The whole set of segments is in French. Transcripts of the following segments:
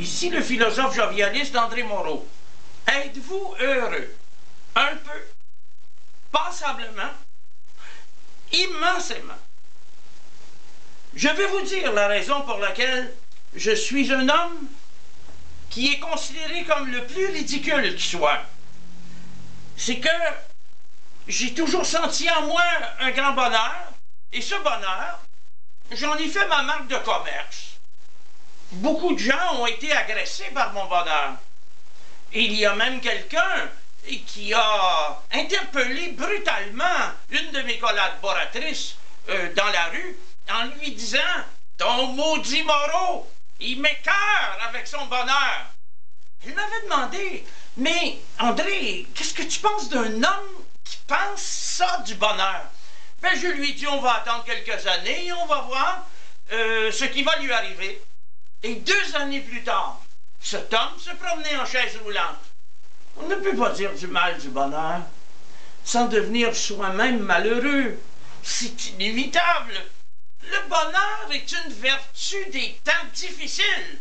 Ici le philosophe jovialiste André Moreau. Êtes-vous heureux? Un peu? Passablement? Immensément? Je vais vous dire la raison pour laquelle je suis un homme qui est considéré comme le plus ridicule qui soit. C'est que j'ai toujours senti en moi un grand bonheur, et ce bonheur, j'en ai fait ma marque de commerce. Beaucoup de gens ont été agressés par mon bonheur. Et il y a même quelqu'un qui a interpellé brutalement une de mes collaboratrices dans la rue en lui disant « Ton maudit Moreau, il m'écœure avec son bonheur. » Elle m'avait demandé « Mais André, qu'est-ce que tu penses d'un homme qui pense ça du bonheur? » Ben, je lui ai dit « On va attendre quelques années et on va voir ce qui va lui arriver. » Et 2 années plus tard, cet homme se promenait en chaise roulante. On ne peut pas dire du mal du bonheur sans devenir soi-même malheureux. C'est inévitable. Le bonheur est une vertu des temps difficiles.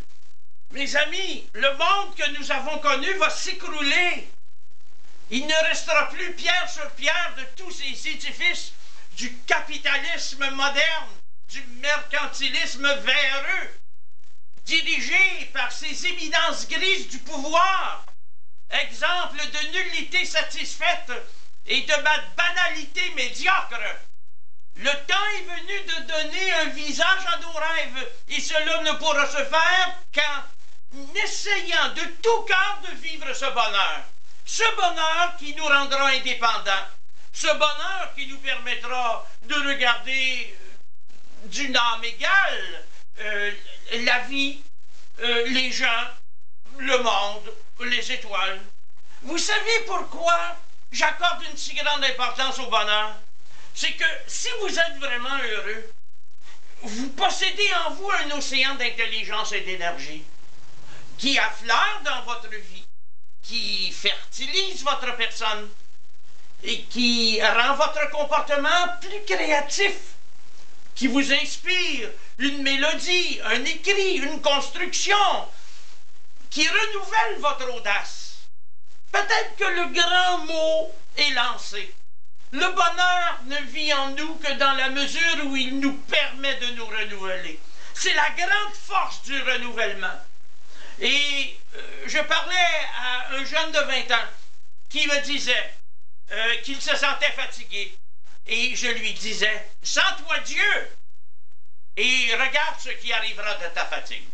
Mes amis, le monde que nous avons connu va s'écrouler. Il ne restera plus pierre sur pierre de tous ces édifices du capitalisme moderne, du mercantilisme véreux, dirigé par ces éminences grises du pouvoir, exemple de nullité satisfaite et de banalité médiocre. Le temps est venu de donner un visage à nos rêves, et cela ne pourra se faire qu'en essayant de tout cœur de vivre ce bonheur. Ce bonheur qui nous rendra indépendants, ce bonheur qui nous permettra de regarder d'une âme égale la vie, les gens, le monde, les étoiles. Vous savez pourquoi j'accorde une si grande importance au bonheur? C'est que si vous êtes vraiment heureux, vous possédez en vous un océan d'intelligence et d'énergie qui affleure dans votre vie, qui fertilise votre personne et qui rend votre comportement plus créatif, qui vous inspire une mélodie, un écrit, une construction, qui renouvelle votre audace. Peut-être que le grand mot est lancé. Le bonheur ne vit en nous que dans la mesure où il nous permet de nous renouveler. C'est la grande force du renouvellement. Et je parlais à un jeune de 20 ans qui me disait qu'il se sentait fatigué. Et je lui disais, sens-toi Dieu et regarde ce qui arrivera de ta fatigue.